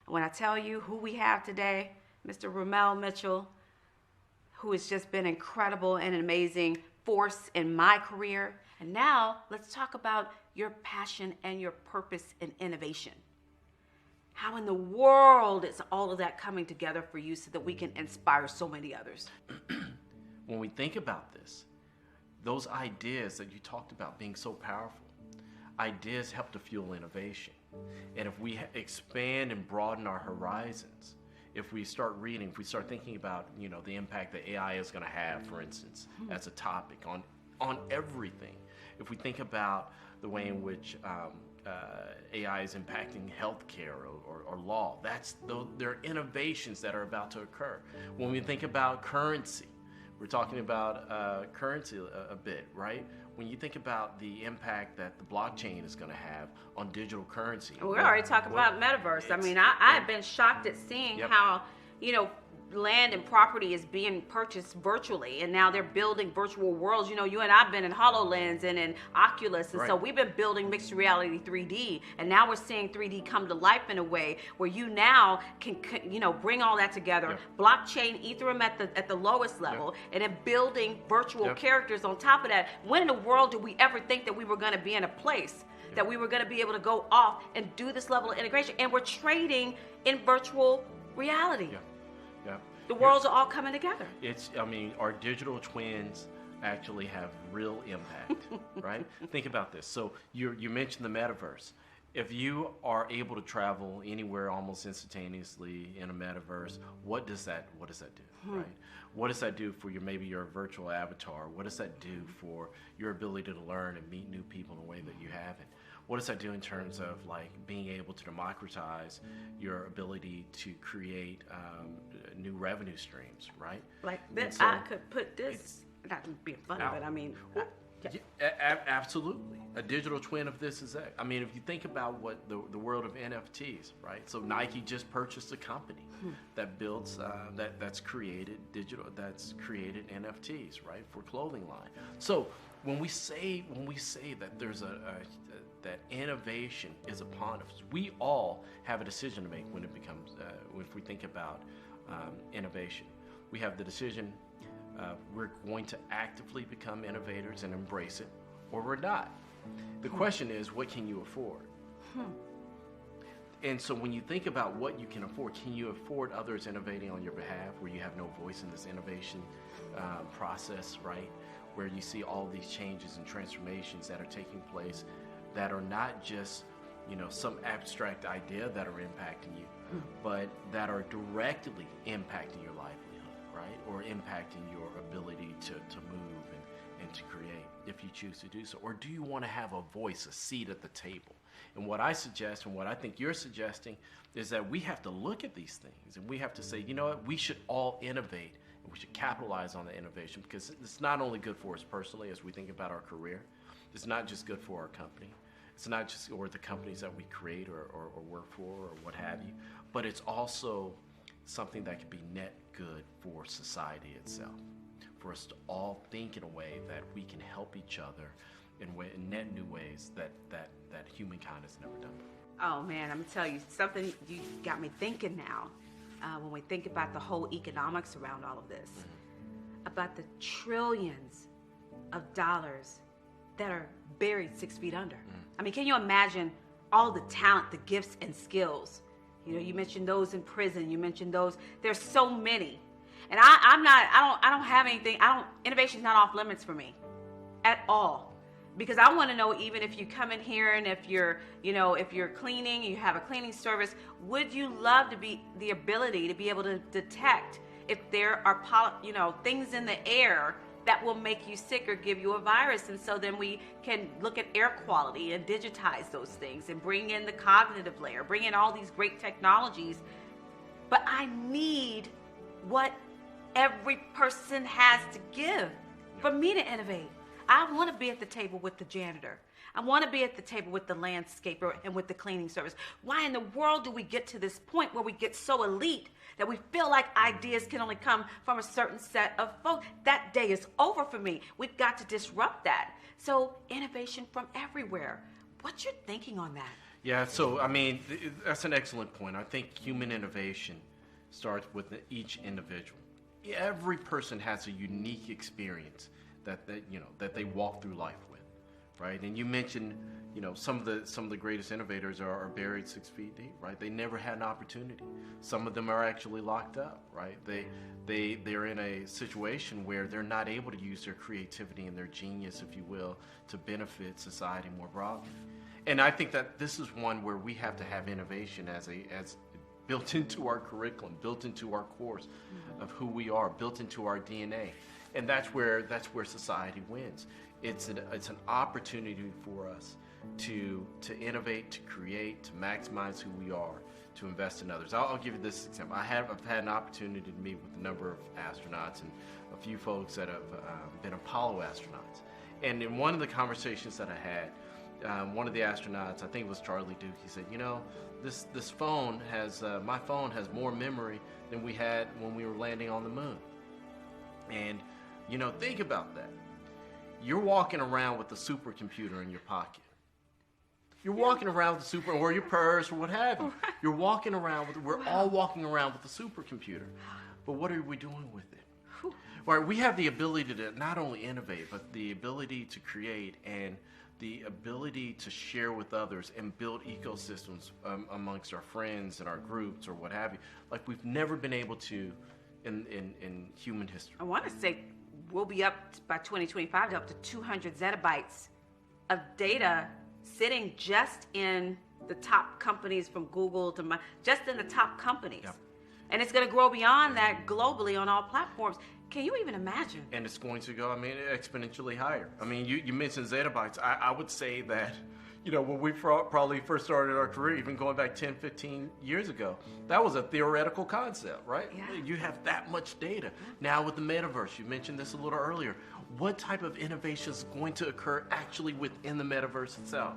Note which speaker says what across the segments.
Speaker 1: When I tell you who we have today, Mr. Raamel Mitchell, who has just been incredible and an amazing force in my career. And now let's talk about your passion and your purpose in innovation. How in the world is all of that coming together for you so that we can inspire so many others?
Speaker 2: When we think about this, those ideas that you talked about being so powerful, ideas help to fuel innovation. And if we expand and broaden our horizons, if we start reading, if we start thinking about, the impact that AI is going to have, for instance, as a topic on everything. If we think about the way in which AI is impacting healthcare or law, there are innovations that are about to occur. When we think about currency, we're talking about currency a bit, right? When you think about the impact that the blockchain is going to have on digital currency.
Speaker 1: We're already talking about metaverse. I mean, I've been shocked at seeing how, land and property is being purchased virtually, and now they're building virtual worlds. You and I've been in HoloLens and in Oculus, and so we've been building mixed reality 3D, and now we're seeing 3D come to life in a way where you now can bring all that together, blockchain Ethereum at the lowest level, and then building virtual characters on top of that. When in the world did we ever think that we were going to be in a place that we were going to be able to go off and do this level of integration? And we're trading in virtual reality. The worlds are all coming together.
Speaker 2: Our digital twins actually have real impact, right? Think about this. So you mentioned the metaverse. If you are able to travel anywhere almost instantaneously in a metaverse, what does that do, right? What does that do for maybe your virtual avatar? What does that do for your ability to learn and meet new people in a way that you haven't? What does that do in terms of being able to democratize your ability to create new revenue streams, right?
Speaker 1: So, I could put this, not being funny, but I mean.
Speaker 2: Absolutely. A digital twin of this is that. I mean, if you think about what the world of NFTs, right? So Nike just purchased a company that builds, that's created NFTs, right, for clothing line. So when we say that there's that innovation is upon us, we all have a decision to make when it becomes, if we think about innovation. We have the decision, we're going to actively become innovators and embrace it, or we're not. The question is, what can you afford? And so when you think about what you can you afford others innovating on your behalf where you have no voice in this innovation process, right? Where you see all these changes and transformations that are taking place that are not just, some abstract idea that are impacting you, but that are directly impacting your livelihood, right? Or impacting your ability to move and to create, if you choose to do so. Or do you want to have a voice, a seat at the table? And what I suggest, and what I think you're suggesting, is that we have to look at these things and we have to say, we should all innovate and we should capitalize on the innovation, because it's not only good for us personally as we think about our career, it's not just good for our company. It's not just or the companies that we create or work for or what have you, but it's also something that can be net good for society itself, for us to all think in a way that we can help each other in net new ways that humankind has never done before.
Speaker 1: Oh man, I'm gonna tell you something. You got me thinking now. When we think about the whole economics around all of this, about the trillions of dollars that are buried 6 feet under. I mean, can you imagine all the talent, the gifts and skills? You mentioned those in prison. You mentioned those. There's so many, and I don't have anything. Innovation's not off limits for me, at all, because I want to know, even if you come in here and if you're cleaning, you have a cleaning service, would you love to be the ability to be able to detect if there are things in the air that will make you sick or give you a virus? And so then we can look at air quality and digitize those things and bring in the cognitive layer, bring in all these great technologies. But I need what every person has to give for me to innovate. I want to be at the table with the janitor. I want to be at the table with the landscaper and with the cleaning service. Why in the world do we get to this point where we get so elite that we feel like ideas can only come from a certain set of folks? That day is over for me. We've got to disrupt that. So innovation from everywhere. What's your thinking on that?
Speaker 2: Yeah, so I mean, that's an excellent point. I think human innovation starts with each individual. Every person has a unique experience that they walk through life with, right? And you mentioned, some of the greatest innovators are buried 6 feet deep, right? They never had an opportunity. Some of them are actually locked up, right? They're in a situation where they're not able to use their creativity and their genius, if you will, to benefit society more broadly. And I think that this is one where we have to have innovation as built into our curriculum, built into our course of who we are, built into our DNA. And that's where society wins. It's an opportunity for us to innovate, to create, to maximize who we are, to invest in others. I'll give you this example. I've had an opportunity to meet with a number of astronauts and a few folks that have been Apollo astronauts. And in one of the conversations that I had, one of the astronauts, I think it was Charlie Duke, he said, this phone has, my phone has more memory than we had when we were landing on the moon. And, think about that. You're walking around with a supercomputer in your pocket. You're walking around with a or your purse or what have you. You're walking around we're all walking around with a supercomputer. But what are we doing with it? Right, we have the ability to not only innovate, but the ability to create and the ability to share with others and build ecosystems amongst our friends and our groups or what have you, like we've never been able to in human history.
Speaker 1: I want to say we'll be up by 2025 to up to 200 zettabytes of data sitting just in the top companies from Google to just in the top companies. Yep. And it's going to grow beyond that globally on all platforms. Can you even imagine?
Speaker 2: And it's going to go, exponentially higher. You mentioned zettabytes. I would say that, when we probably first started our career, even going back 10, 15 years ago, that was a theoretical concept, right?
Speaker 1: Yeah.
Speaker 2: You have that much data. Now with the metaverse, you mentioned this a little earlier. What type of innovation is going to occur actually within the metaverse itself?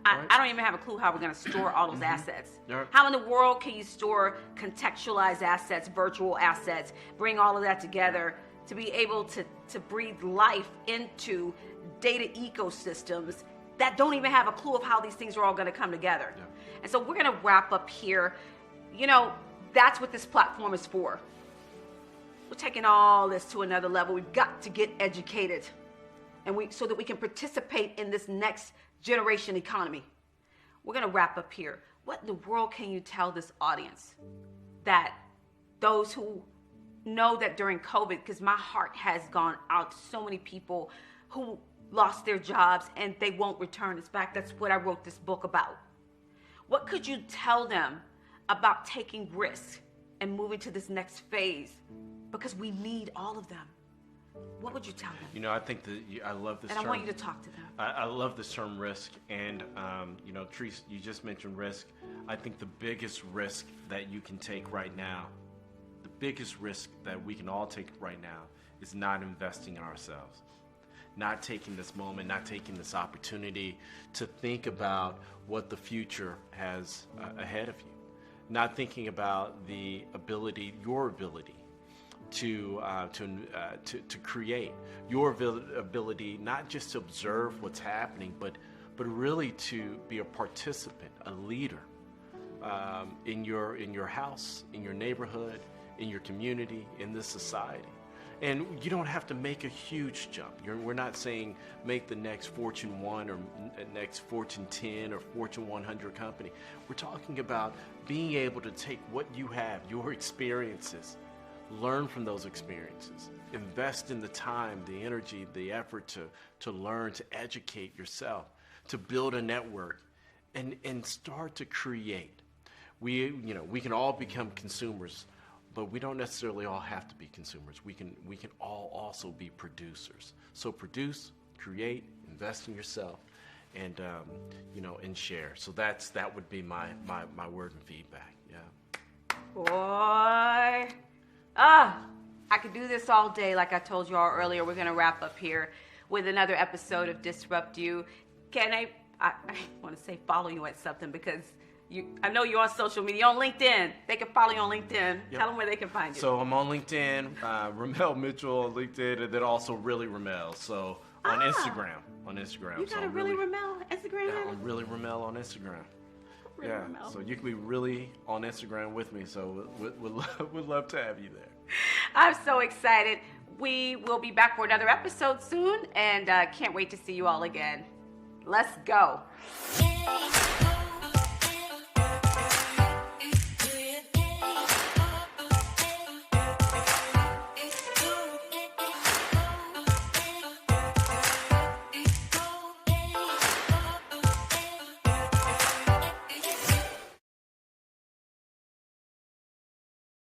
Speaker 1: I don't even have a clue how we're going to store all those assets.
Speaker 2: Right.
Speaker 1: How in the world can you store contextualized assets, virtual assets, bring all of that together to be able to breathe life into data ecosystems that don't even have a clue of how these things are all going to come together? Yeah. And so we're going to wrap up here. That's what this platform is for. We're taking all this to another level. We've got to get educated, and so that we can participate in this next generation economy. We're going to wrap up here. What in the world can you tell this audience, that those who know that during COVID, because my heart has gone out to so many people who lost their jobs and they won't return us back. That's what I wrote this book about. What could you tell them about taking risks and moving to this next phase? Because we need all of them. What would you tell them?
Speaker 2: I think that I love this term.
Speaker 1: And I want you to talk to them.
Speaker 2: I love this term risk. And, Therese, you just mentioned risk. I think the biggest risk that you can take right now, the biggest risk that we can all take right now is not investing in ourselves. Not taking this moment, not taking this opportunity to think about what the future has ahead of you. Not thinking about your ability to create, your ability not just to observe what's happening, but really to be a participant, a leader in your house, in your neighborhood, in your community, in this society. And you don't have to make a huge jump. We're not saying make the next Fortune 1 or next Fortune 10 or Fortune 100 company. We're talking about being able to take what you have, your experiences, learn from those experiences, invest in the time, the energy, the effort to learn, to educate yourself, to build a network, and start to create. We can all become consumers, but we don't necessarily all have to be consumers. We can all also be producers. So produce, create, invest in yourself, and and share. So that would be my word and feedback. Yeah.
Speaker 1: Boy. I could do this all day. Like I told you all earlier, we're going to wrap up here with another episode of Disrupt You. Can I want to say follow you at something, because I know you're on social media. You're on LinkedIn. They can follow you on LinkedIn. Yep. Tell them where they can find you.
Speaker 2: So I'm on LinkedIn, Raamel Mitchell on LinkedIn, and then also Really Raamel. So on Instagram.
Speaker 1: You got a Really Raamel Instagram?
Speaker 2: Yeah, I'm Really Raamel on Instagram.
Speaker 1: Really,
Speaker 2: Yeah,
Speaker 1: Raamel.
Speaker 2: so you can be really on Instagram with me, so we'd love to have you there.
Speaker 1: I'm so excited. We will be back for another episode soon, and can't wait to see you all again. Let's go.